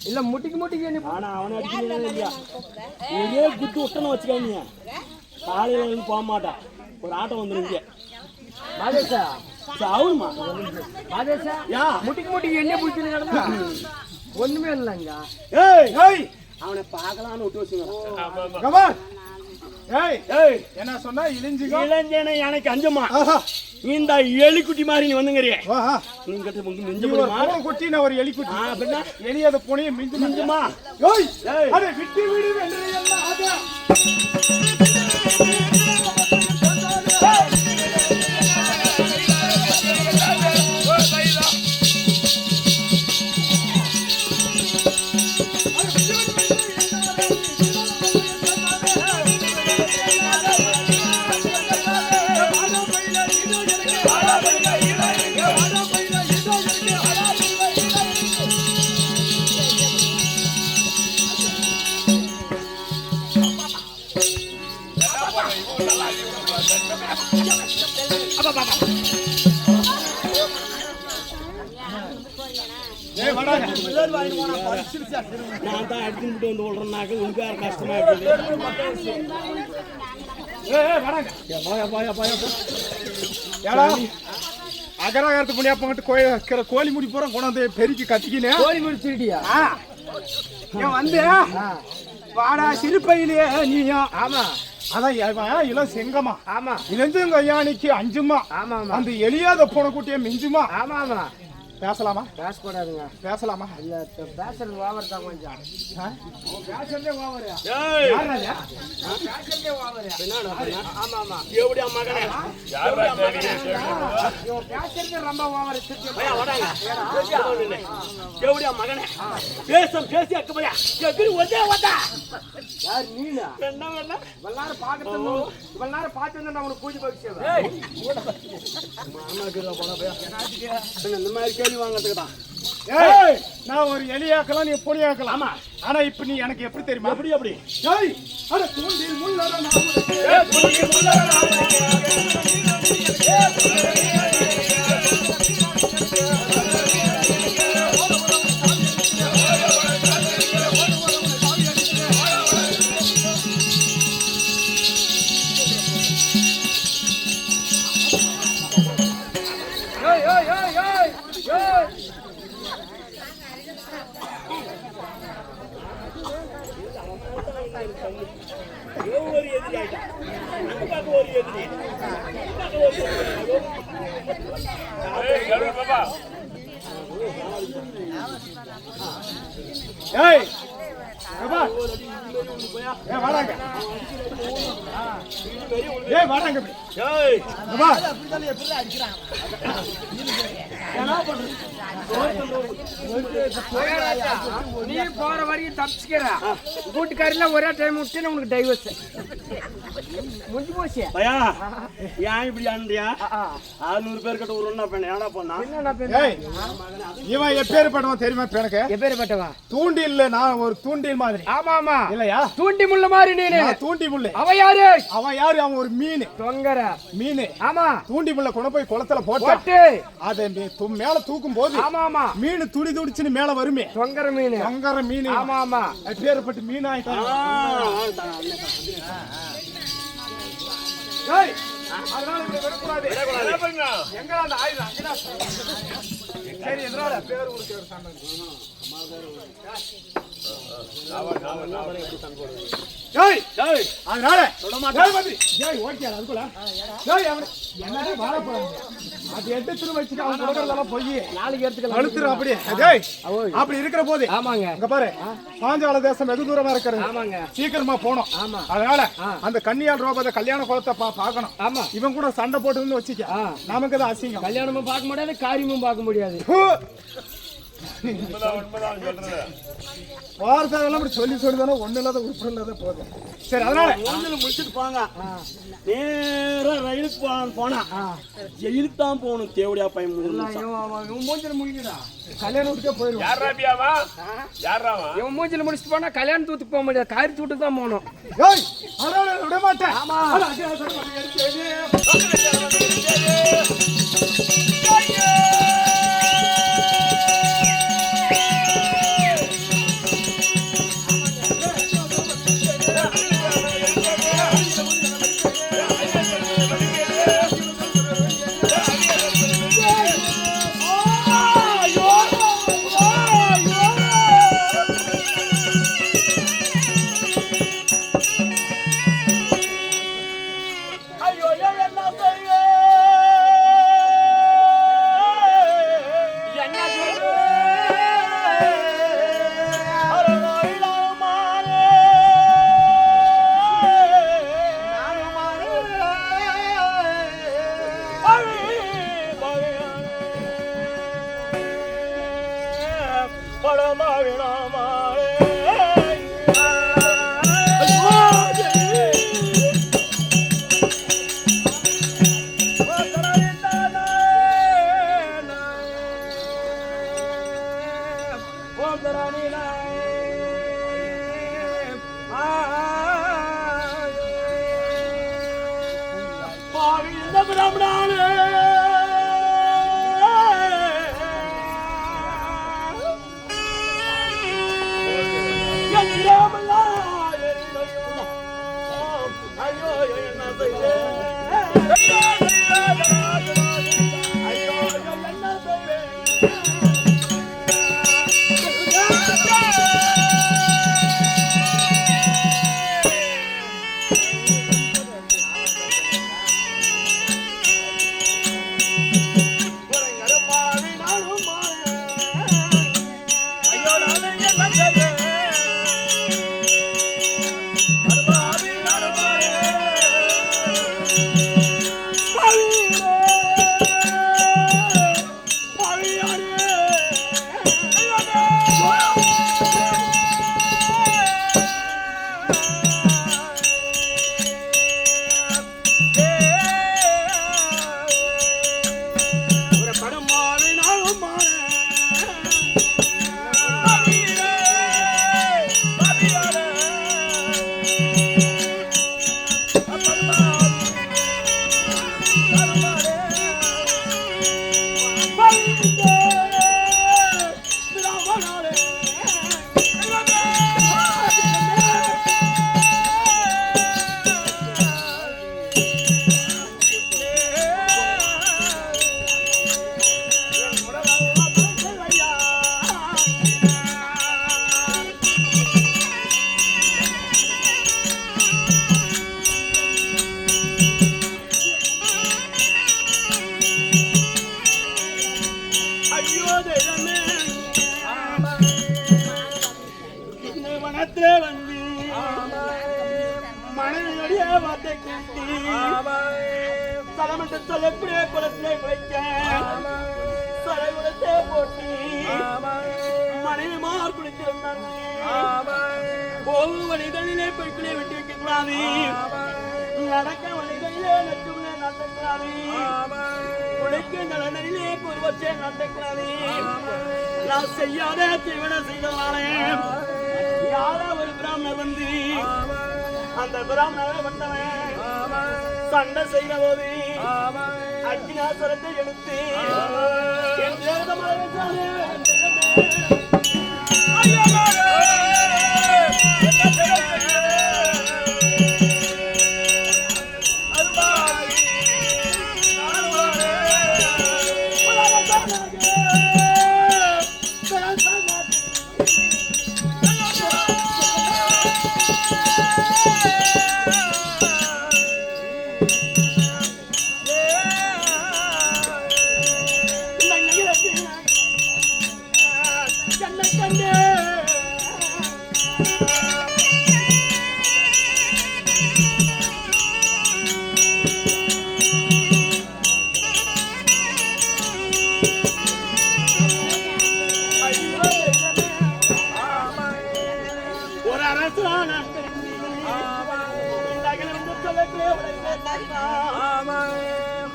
S2: இல்ல முட்டிக்கு
S3: ஒரே குத்து விட்டன்னு வச்சுக்காங்க காலையில போக மாட்டான் ஒரு ஆட்டம் வந்துருங்க
S2: சாவுமா பாதேசா முட்டிக்கு என்ன புடிச்சு நடந்தா ஒண்ணுமே இல்லைங்க.
S1: ஏய் ஏய்
S2: அவனை பார்க்கலான்னு விட்டு வச்சுங்க.
S1: கமான் ஏய் ஏய் என்ன சொன்னா இளிஞ்சிகோ
S2: இளஞ்சேனை எனக்கு அஞ்சமா இந்த எலிக்குட்டி மாதிரி நீ வந்துங்கறியே நீங்க கிட்ட மிஞ்ச முடியுமா
S1: குட்டி நான் ஒரு எலிக்குட்டி
S2: அப்படினா
S1: எலி அத போனே மிஞ்சுமா ஏய் அட விட்டு விடு வென்றெல்லாம் ஆதா
S2: நான் தான் அடிச்சுட்டு வந்து விடுறேன்னாக்க உங்களுக்கு வேற கஷ்டமா இருக்குது.
S1: அகராகரத்து முனியா போட்டு கோழி முடி போற கொண்டாந்து பெருக்கி கத்திக்கினே
S2: கோழி முடிச்சிட்டியா
S1: ஏன் வந்து வாடா சிறுப்பையிலே நீயும் ஆமா அதான் இளம் செங்கமா ஆமா இளஞ்சும் கையானிக்கு அஞ்சுமா ஆமா அந்த எலியாத போன கூட்டிய மிஞ்சுமா ஆமா ஆமா பேசலாமா
S2: பேசக்கூடாதுங்க.
S1: பேசலாமா
S2: இல்ல பேசுறது ஓவர் தான் கொஞ்சம்.
S1: பேசுறதே ஓவரா பேசுறதே ஓவரா ஆமா ஆமா
S2: எப்படியா மகனே
S1: யாரா பேசுறது ரொம்ப ஓவர்
S2: எப்படியா மகனே பேசி அக்கபையா எகிரி ஒதே வந்தா யார் நீனா என்ன வரல எல்லாரும் பாக்குறது எல்லாரும் பாத்து வந்தா அவனுக்கு பூஜை பக்ஷேவ ஏய் மாமா கிட்ட போனா பையா இந்த மாதிரி கேள்வி வாங்குறதுக்கு தான்.
S1: ஏய் நான் ஒரு எலியாக்கலாம் நீ பொடியாக்கலாம் ஆமா ஆனா இப்ப நீ எனக்கு எப்படி தெரியுமா அப்படி ஏய் அட தூண்டில் முள்ளற நாம ஏய் தூண்டில் முள்ளற ஏய் பாபா ஏய் வாடாங்க ஏய் வாடாங்க ஏய் பாபா எப்படி அடிக்குறான் என்ன பண்ற
S2: நீ போற வரைக்கும் தப்பிச்சுக்கிறா கூட்டுக்காரில ஒரே டைம் விட்டு உனக்கு டைவர்ஸ் முடிஞ்சு போச்சு
S4: பையா ஏன் இப்படி ஆண்டியா 600 பேர் கிட்ட ஒரு பண்ண ஏடா பண்ணா
S1: ஏய் இவன் எப்பேர்பட்டவன் தெரியுமா எனக்கு
S2: எப்பேர்பட்டவன்
S1: தூண்டில்ல நான் ஒரு தூண்டில் மாதிரி
S2: ஆமா ஆமா
S1: இல்லையா
S2: தூண்டி முள்ள மாதிரி நீனு
S1: தூண்டி முள்ள
S2: அவன் யாரு
S1: அவன் ஒரு மீன்
S2: தொங்கற
S1: மீன்
S2: ஆமா
S1: தூண்டி முள்ள கொண்டு போய் குளத்துல போட்டு அதை மேல தூக்கும் போது
S2: ஆமா ஆமா
S1: மீன் துடி துடிச்சுன்னு மேல வருமே
S2: தொங்கற மீன்
S1: ஆமா ஆமா எப்பேர்பட்ட மீன் ஆயிட்டான் ஏய் அதனால இப்படி வரக்கூடாது எங்க அந்த ஆயுதம் அங்கதான் சரி எதனால பேர் உங்களுக்கு ஒரு சண்டை ஏய் ஏய் அதனால ஏய் மதி ஏய் ஓகே அதுக்குள்ள ஏய் அவன் என்னடா வாழ போறாங்க அது எடுத்து வச்சிட்டு அவன் கொடுக்கறதெல்லாம் போய்
S2: நாளைக்கு எடுத்துக்கலாம்
S1: அழுத்துற அப்படியே டேய் அப்படி இருக்கிற போது
S2: ஆமாங்க
S1: அங்க பாரு பாஞ்சால தேசம் வெகு தூரமா இருக்குது
S2: ஆமாங்க
S1: சீக்கிரமா போணும்
S2: ஆமா
S1: அதனால அந்த கன்னியால் ரோபத கல்யாண குலத்தை பார்க்கணும்
S2: ஆமா
S1: இவன் கூட சண்டை போட்டுன்னு வச்சுக்க நமக்கு தான் அசிங்கம்
S2: கல்யாணமும் பார்க்க முடியாது காரியமும் பார்க்க முடியாது
S1: வார்த்தைலாம் அப்படி சொல்லிதானே ஒண்ணு இல்லாத உருப்படி இல்லாத போதும் சரி அதனால
S4: முடிச்சுட்டு போங்க நேரா ரயிலுக்கு போனா ஜெயிலுக்கு தான் போகணும் தேவடியா பையன்
S2: மூஞ்சில முடிக்கடா
S1: கல்யாணத்துக்கே போயிடும்
S2: இவன் மூஞ்சில முடிச்சுட்டு போனா கல்யாணத்துக்கு போக முடியாது காரியத்துக்கு தான் போகணும்
S1: ஏய் அதனால விட மாட்டேன்
S2: ஆமா
S4: படமாவினாமாளே செய்யாத தீவன செய்தவாளே யாரோ ஒரு பிராமணர் வந்து அந்த பிராமணரை வந்தவன் சண்டை செய்த போது அக்னியாசரத்தை எடுத்து என் தேவதமாக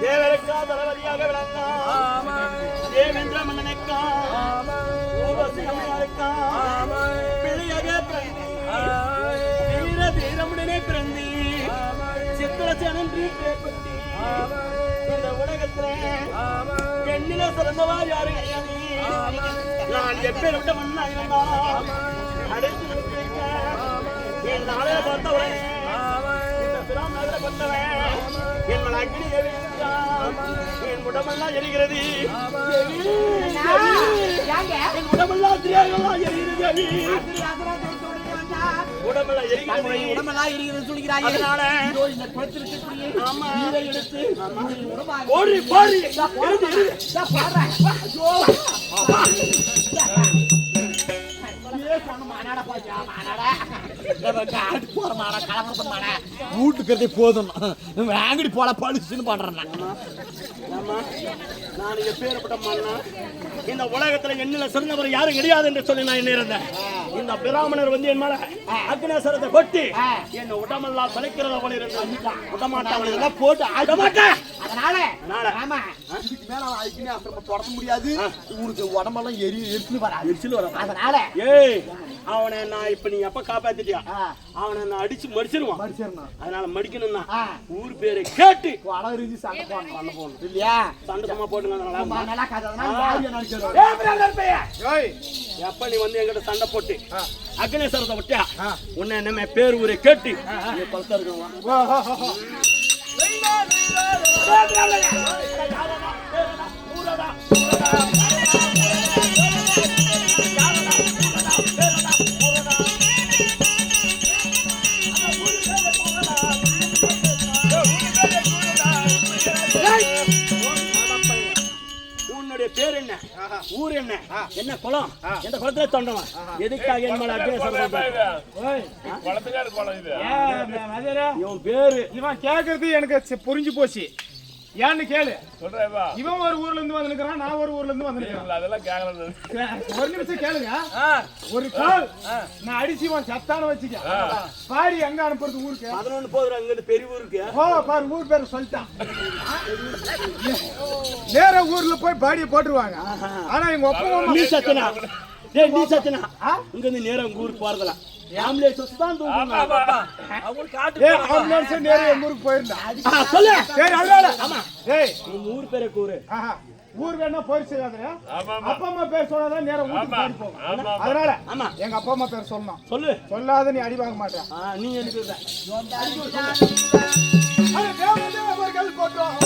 S4: தேவருக்கா தளபதியாக விளங்கா தேவேந்திர மன்னனுக்கா ஊர்வசியம்மையாருக்கா பிள்ளையாக பிறந்தி வீர தீரமுடனே பிறந்தி சித்திரசேனன் பேர்பட்டி இந்த உலகத்துல பெண்ணில சிறந்தவா யாரு கிடையாது. நான் எப்பேற்பட்ட மண்ணா இருந்தா அடைத்து நிறுத்திருக்க என் நாளைய பார்த்தவன் பிராமணரை கொண்டவன் என் அக்னி என் உடம்பெல்லாம் எரிகிறது என் உடம்பெல்லாம் திரியாகலாம் எரிகிறது உடம்பெல்லாம் எரிகிறது சொல்கிறாய். அதனால இந்த குளத்திற்கு ஆமா நீரை எடுத்து ஓடி போடி காட்டு போற மாடா கலவரப்ப மாடா வீட்டுக்கிறதே போதும் வாங்கடி போல பழிச்சுன்னு பண்றேன்
S2: நான் எப்பேற்பட்ட மன்னா இந்த உலகத்துல என்னில சிறந்தவர் யாரும் கிடையாது என்று சொல்லி நான் என்ன இருந்தேன். இந்த பிராமணர் வந்து என் மேல அக்னேஸ்வரத்தை கொட்டி என்ன உடம்பெல்லாம் தலைக்கிறத போல இருந்தேன். உடமாட்டான் போட்டு ஆட மாட்டேன்.
S4: அதனால ஆமா இதுக்கு மேல அக்னேஸ்வரத்தை தொடர முடியாது. உனக்கு உடம்பெல்லாம் எரிச்சுன்னு வர எரிச்சல் வர. அதனால
S2: ஏய் அவனை நான் இப்ப நீ எப்ப காப்பாத்திட்டியா அவனை நான் அடிச்சு மடிச்சிருவான். அதனால மடிக்கணும்னா ஊர் பேரை கேட்டு
S4: சண்டை போடணும் இல்லையா?
S2: சண்டை சும்மா போட்டுங்க. எப்ப நீ வந்து எங்கிட்ட சண்டை போட்டு அக்னேஸ்வரத்தை விட்டியா உன்னை என்ன பேர் ஊரை கேட்டு பழத்த இருக்கணும். பேர் என்ன ஊர் என்ன என்ன குளம் எந்த குளத்துல தோண்டவன் எதுக்காக என் மேல இவன் பேரு
S1: இவன் கேக்குறது எனக்கு புரிஞ்சு போச்சு. ஏன்னு கேளு. இவன் ஒரு ஊர்ல இருந்து வந்திருக்கான், நான் ஒரு ஊர்ல இருந்து வந்திருக்கேன். அதெல்லாம் கேட்கல. ஒரு நிமிஷம் கேளுங்க. ஒரு கால் நான் அடிச்சுவான் சத்தான வச்சுக்க. பாடி எங்க அனுப்புறது ஊருக்கு
S2: 11 போதும் அங்க பெரிய ஊருக்கு.
S1: பாரு ஊர் பேரு சொல்லிட்டான். வேற ஊர்ல போய் பாடியை போட்டுருவாங்க. ஆனா எங்க ஒப்பா
S2: நீ சத்தனா நீ சத்தனா இங்க இருந்து நேரா உங்க ஊருக்கு போறதலாம் ஆம்புலன்ஸ் தான் தூக்குங்க. அவங்க காட்டு
S1: ஆம்புலன்ஸ் நேரா எங்க ஊருக்கு போயிருந்தா
S2: சொல்லு.
S1: சரி அதனால
S2: ஆமா
S1: ஏய்
S2: உங்க ஊர் பேரே கூறு.
S1: ஊர் வேணா போய் செய்யாதே. அப்பா அம்மா பேர் சொன்னாதான் நேரா ஊருக்கு பாடி போகும். அதனால ஆமா எங்க அப்பா அம்மா பேர் சொல்லணும். சொல்லு. சொல்லாத நீ அடி வாங்க மாட்டே.
S2: நீ எனக்கு
S1: தேவர்கள் போட்டோம்.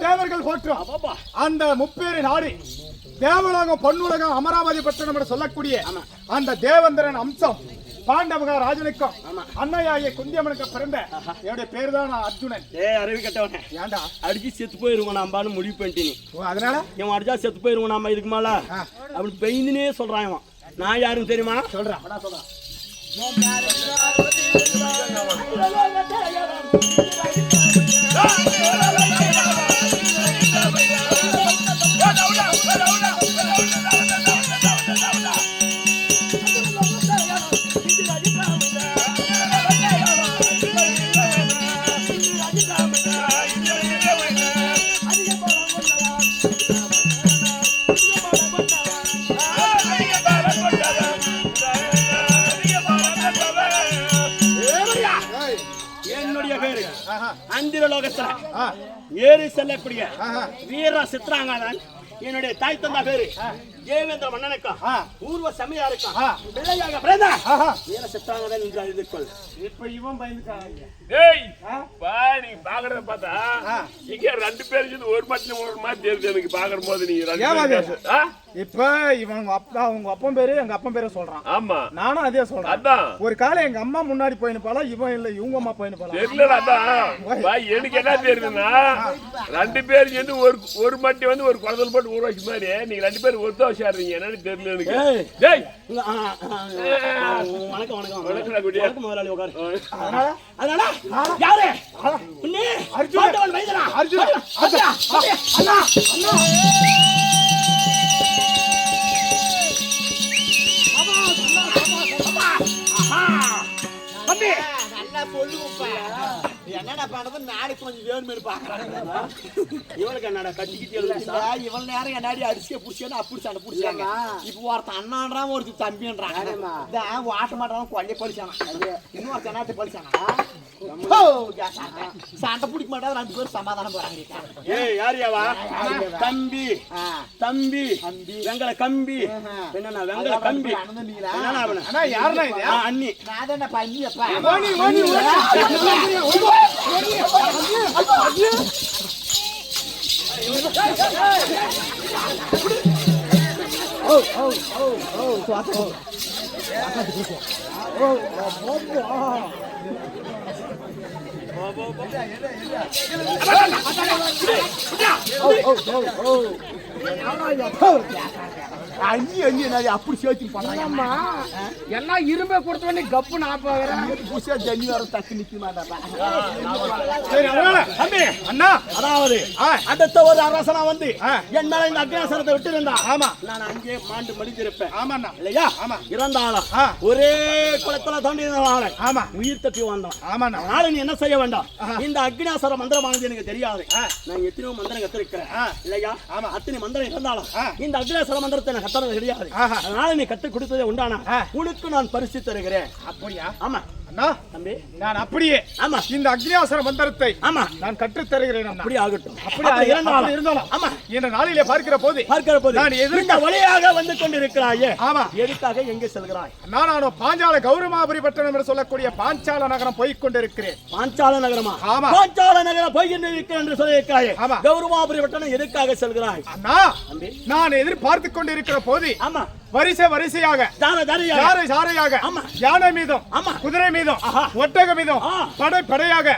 S1: தேவர்கள் போற்றும் அந்த முப்பேரி நாடு தேவலோகம் பொன்னுலகம் அமராவதி பட்டணம் என்று சொல்லக்கூடிய அந்த தேவேந்திரன் அம்சம் பாண்டவக ராஜனுக்கும் அன்னையாகிய குந்தியம்மனுக்கு பிறந்த என்னுடைய பேர் தான் அர்ஜுனன்.
S2: அறிவு கட்டவனே
S1: ஏன்டா
S2: அடிச்சு செத்து போயிருவோம் நாம்பான்னு முடிவு பண்ணிட்டீங்க.
S1: அதனால
S2: இவன் அடிச்சா செத்து போயிருவோம் நாம இதுக்கு மேல அப்படி பெய்துனே சொல்றான். இவன் நான் யாருன்னு தெரியுமா சொல்றேன். அந்திரலோகத்துல ஏறி செல்லக்கூடிய வீர சித்ராங்கதான் என்னுடைய தாய் தந்தா பேரு தேவேந்திர மன்னனுக்கும் பூர்வ சமயா இருக்கும் பிள்ளையாக பிறந்த வீர சித்ராங்கதான் என்று அறிந்துக்கொள்.
S1: இப்ப இவன் பயந்துட்டாங்க.
S5: நீங்க பாக்குறத பார்த்தா இங்க 2 பேர் சேர்ந்து ஒரு மட்டும் ஒரு மாதிரி தெரியுது எனக்கு பாக்குற போது. நீங்க
S1: இப்ப இவன் அப்பா உங்க அப்பன் பேரு எங்க அப்பன் பேரு சொல்றான்.
S5: ஆமா
S1: நானும் அதே சொல்றேன்.
S5: அதான்
S1: ஒரு காலம் எங்க அம்மா முன்னாடி போயின்னு போலாம், இவன் இல்ல இவங்க அம்மா போயின்னு போலாம்.
S5: தெரியல. அதான் எனக்கு என்ன தெரியுதுன்னா 2 பேர் சேர்ந்து ஒரு மட்டி வந்து ஒரு குழந்தை போட்டு ஊராட்சி மாதிரி நீங்க 2 பேரும் ஒருத்த வச்சாடுறீங்க. என்னன்னு தெரியல எனக்கு.
S2: வணக்கம் வணக்கம் வணக்கம் முதலாளி உட்காரு.
S1: அதனால
S2: யாரு
S1: அர்ஜுன்
S2: வைத்தனா
S1: அர்ஜுன்
S2: அண்ணா அண்ணா தம்பி நல்லா சொல்லுப்பா.
S4: என்னடா பண்றது நாளைக்கு கொஞ்சம் வேணுமே பாக்குறாங்க.
S2: இவளுக்கு என்னடா கட்டிக்கிட்டு எழுத
S4: இவ்வளவு நேரம் என்னாடி அடிச்சே புடிச்சேன்னு அப்படி சண்டை புடிச்சாங்க. இப்ப ஒருத்தன் அண்ணான்றான் ஒருத்தர் தம்பின்றான். வாட்ட மாட்டான் கொள்ளை பழிச்சானா இன்னும் தென்னாட்டு பழிச்சானா சண்டை பிடிக்க மாட்டாது 2 பேரும் சமாதானம் போறாங்க.
S2: ஏய் யாரியாவா தம்பி தம்பி வெங்கல கம்பி என்னன்னா வெங்கல கம்பி என்னன்னா அவன
S1: அண்ணா யாருண்ணா இது?
S2: அண்ணி
S4: நான் தானே பண்ணியப்பா.
S1: ஓடி ஓடி
S4: அப்படி சேர்த்து பண்ணாமா
S3: எல்லாம் இரும்பை கொடுத்த உடனே கப்பு நான் போகிறேன்.
S4: புதுசா ஜன்னி வர தக்கு நிக்க மாட்டாப்பா.
S1: சரி அதனால
S2: தம்பி
S1: அண்ணா
S2: அதாவது அடுத்த ஒரு அரசனா வந்து என் மேல இந்த அக்னியாசனத்தை விட்டு இருந்தா
S1: ஆமா
S2: நான் அங்கே மாண்டு மடிஞ்சிருப்பேன்
S1: ஆமாண்ணா
S2: இல்லையா
S1: ஆமா
S2: இறந்தாலும்
S1: ஆ.
S2: ஒரே குளத்துல தாண்டி இருந்தாலும்
S1: ஆமா
S2: உயிர் தப்பி வந்தான்.
S1: ஆமாண்ணா
S2: அதனால நீ என்ன செய்ய வேண்டாம் இந்த அக்னியாசர மந்திரமானது எனக்கு தெரியாது. நான் எத்தனையோ மந்திரம் கத்திருக்கிறேன் இல்லையா
S1: ஆமா.
S2: அத்தனை மந்திரம் இருந்தாலும் இந்த அக்னியாசர மந்திரத்தை நான் கத்துறது தெரியாது.
S1: ஆஹா.
S2: அதனால நீ கத்து கொடுத்ததே உண்டானா உனக்கு நான் பரிசு தருகிறேன்.
S1: அப்படியா?
S2: ஆமா
S1: அண்ணா
S2: தம்பி
S1: நான் அப்படியே
S2: ஆமா
S1: இந்த அக்னியாசர மந்திரத்தை
S2: ஆமா
S1: நான் கற்றுத் தருகிறேன் அண்ணா.
S2: அப்படி ஆகட்டும்.
S1: அப்படி இருந்தாலும்
S2: ஆமா
S1: இந்த நாளிலே பார்க்கிற போது
S2: பார்க்கிற போது
S1: நான்
S2: இந்த வழியாக வந்து கொண்டிருக்கிறாயே
S1: ஆமா
S2: எதுக்காக எங்கே செல்கிறாய்?
S1: நான் பாஞ்சால கௌரமாபுரி பட்டணம் என்று சொல்லக்கூடிய பாஞ்சால நகரம் போய் கொண்டிருக்கிறேன்.
S2: பாஞ்சால நகரமா?
S1: ஆமா.
S2: பாஞ்சால நகரம் போய் கொண்டிருக்கிறேன் என்று சொல்லியிருக்கிறாயே
S1: ஆமா.
S2: கௌரவாபுரி பட்டணம் எதுக்காக செல்கிறாய்?
S1: அண்ணா நான் எதிர்பார்த்து கொண்டிருக்கிற போது
S2: ஆமா
S1: வரிசையாக சாரையாக
S2: ஆமா.
S1: யானை மீதும்
S2: ஆமா.
S1: குதிரை மீதும்
S2: ஆஹா.
S1: ஒட்டக மீதும் படையாக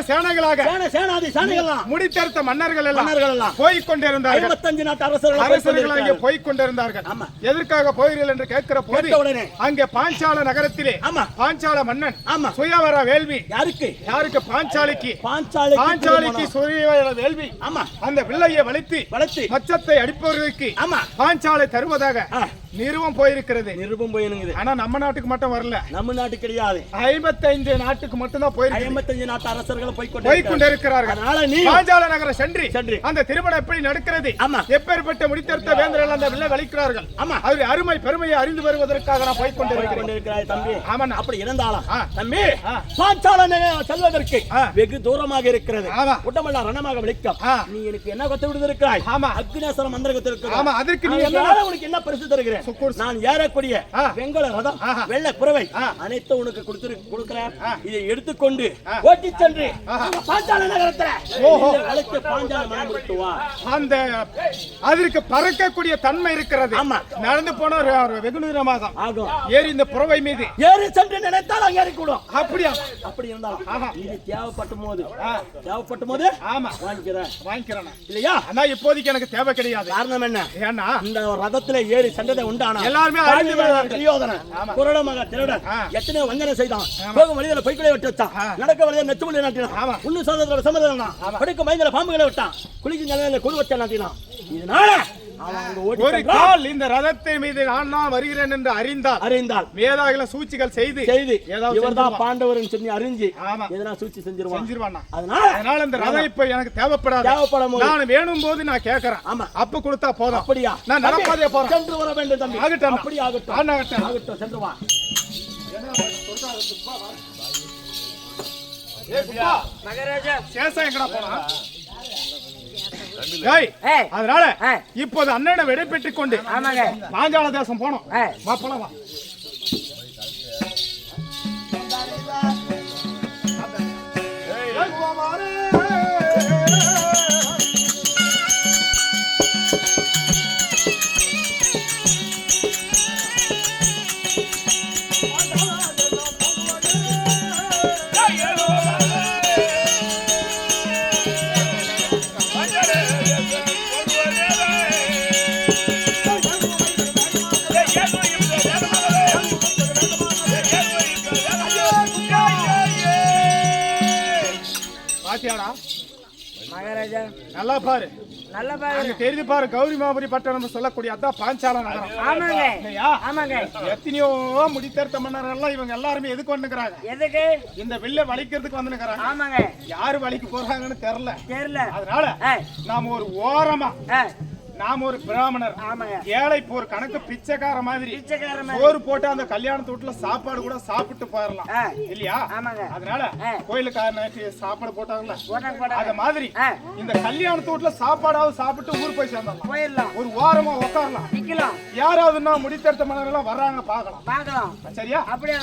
S1: சேனைகளாக
S2: சேனாதி சேனைகள்லாம்
S1: முடித்தெடுத்த மன்னர்கள்
S2: மன்னர்கள்
S1: எல்லாம் போய் கொண்டிருந்தார்கள்.
S2: 55 நாட்டு அரசர்கள்
S1: அரசர்கள் அங்கே போய் கொண்டிருந்தார்கள்.
S2: ஆமா.
S1: எதற்காக போகிறீர்கள் என்று கேட்கிற போது
S2: கேட்ட உடனே
S1: அங்கே பாஞ்சால நகரத்திலே
S2: ஆமா.
S1: பாஞ்சால மன்னன்
S2: ஆமா.
S1: சுயவர வேள்வி
S2: யாருக்கு
S1: பாஞ்சாலிக்கு
S2: பாஞ்சாலிக்கு
S1: சுயவர வேள்வி
S2: ஆமா.
S1: அந்த வில்லையை வளைத்து மச்சத்தை அடிப்பவர்களுக்கு
S2: ஆமா.
S1: பாஞ்சாலை தருவதாக நிறுவம் போயிருக்கிறது.
S2: நிருபம் போயிருக்குது.
S1: ஆனா நம்ம நாட்டுக்கு மட்டும் வரல.
S2: நம்ம நாட்டு கிடையாது.
S1: 55 நாட்டுக்கு மட்டும் தான் போயிருக்கு.
S2: 55 நாட்டு அரசர்கள் போய்
S1: கொண்டிருக்கிறார்கள்.
S2: அதனால நீ
S1: பாஞ்சால நகரம் சென்று
S2: சென்று
S1: அந்த திருமணம் எப்படி நடக்கிறது,
S2: ஆமா.
S1: எப்பேற்பட்ட முடித்தெடுத்த வேந்தர்கள் அந்த வில்லை வலிக்கிறார்கள்,
S2: ஆமா.
S1: அது அருமை பெருமையை அறிந்து வருவதற்காக நான் போய்
S2: கொண்டிருக்கிறாய் தம்பி.
S1: ஆமா.
S2: அப்படி இருந்தாலும் தம்பி
S1: ஆ.
S2: பாஞ்சால நகரம் செல்வதற்கு
S1: ஆ.
S2: வெகு தூரமாக இருக்கிறது.
S1: ஆமா.
S2: உடம்பெல்லாம் ரணமாக விழிக்கும்.
S1: ஆ.
S2: நீ எனக்கு என்ன கத்து விடுதிருக்கிறாய்?
S1: ஆமா.
S2: அக்னியாசனம் மந்திரம் கத்து இருக்கிறாய்.
S1: ஆமா. அதற்கு நீ
S2: என்ன உனக்கு என்ன பரிசு தருகிறேன்? நான் ஏறக்கூடிய வெங்கல ரதம் வெள்ளை புறவை அனைத்து உனக்கு கொடுக்கிறேன். இதை எடுத்துக்கொண்டு ஓட்டி சென்று பாஞ்சால நகரத்தில் பாஞ்சால மனமுறுத்துவா.
S1: அந்த அதற்கு பறக்கக்கூடிய தன்மை இருக்கிறது.
S2: ஆமா.
S1: நடந்து போன வெகு நேரமாக
S2: ஆகும்.
S1: ஏறி இந்த புறவை மீது
S2: ஏறி சென்று நினைத்தால் அங்கே ஏறிக்கூடும்.
S1: அப்படியா?
S2: அப்படி இருந்தாலும் இது தேவைப்படும் போது
S1: ஆமா
S2: வாங்கிக்கிறேன் இல்லையா?
S1: ஆனா இப்போதைக்கு எனக்கு தேவை கிடையாது.
S2: காரணம் என்ன?
S1: ஏன்னா
S2: இந்த ரதத்துல ஏறி சென்றதை உண்டான
S1: எல்லாருமே
S2: எத்தனை வஞ்சனை செய்தான். போகும் வழியில பொய்களை விட்டு வச்சான். நடக்க வழியில நெச்சுமொழி நாட்டினான். உண்ணு சோதரத்தோட சம்மதம் படுக்க மயந்திர பாம்புகளை விட்டான். குளிக்கும் நிலையில குழு வச்ச நாட்டினான். இதனால
S1: ஒரு கால் இந்த ரதத்தை மீது நான் வருகிறேன் என்று அறிந்தால் வேதாகல சூழ்ச்சிகள் செய்து
S2: இவர்தான் பாண்டவர் சொல்லி அறிஞ்சு எதனா சூழ்ச்சி செஞ்சிருவான்.
S1: அதனால இந்த ரதம் இப்ப எனக்கு தேவைப்படாது. நான் வேணும் போது நான் கேட்கிறேன். அப்ப கொடுத்தா போதும்.
S2: அப்படியா?
S1: நான் நடப்பாதைய போறேன்.
S2: சென்று வர வேண்டும் தம்பி.
S1: ஆகட்டும்.
S2: அப்படி ஆகட்டும். சென்று வா.
S1: மகாராஜா சேஷம் எங்கடா போனா? அதனால இப்போது அண்ணனை விடை பெற்றுக் கொண்டு பாஞ்சால தேசம் போனோம். வா போலாம் வா.
S3: மகாராஜா
S1: நல்லா பாரு.
S2: நல்ல பாக்குறேன்.
S1: அங்க தெரிஞ்சு பாரு கௌரிமாபுரி பட்டணம் சொல்லக்கூடிய அதான் பாஞ்சால நகரம்.
S2: ஆமாங்க
S1: இல்லையா?
S2: ஆமாங்க.
S1: எத்தனையோ முடித்தேர்த்த மன்னர் எல்லாம் இவங்க எல்லாருமே எதுக்கு வந்துக்கிறாங்க?
S2: எதுக்கு?
S1: இந்த வில்ல வலிக்கிறதுக்கு வந்துக்கிறாங்க.
S2: ஆமாங்க.
S1: யாரு வலிக்கு போறாங்கன்னு தெரியல.
S2: தெரியல.
S1: அதனால நாம ஒரு ஓரமா நாம ஒரு பிராமணர்
S2: ஆமாங்க.
S1: ஏழை போர் கணக்கு பிச்சைக்கார மாதிரி
S2: பிச்சைக்கார மாதிரி.
S1: சோறு போட்டு அந்த கல்யாணத்து வீட்டுல சாப்பாடு கூட சாப்பிட்டு போயிடலாம் இல்லையா?
S2: ஆமாங்க.
S1: அதனால கோயிலுக்கார சாப்பாடு போட்டாங்கல்ல
S2: போட்டாங்க.
S1: அத மாதிரி இந்த கல்யாணத்து வீட்டுல சாப்பாடாவது சாப்பிட்டு ஊர் போய் சேர்ந்துடலாம்.
S2: போயிடலாம்.
S1: ஒரு வாரமா உட்காரலாம்.
S2: நிக்கலாம்.
S1: யாராவதுன்னா முடித்தெடுத்த மன்னர்கள் எல்லாம் வர்றாங்க பார்க்கலாம்.
S2: பார்க்கலாம்.
S1: சரியா?
S2: அப்படியே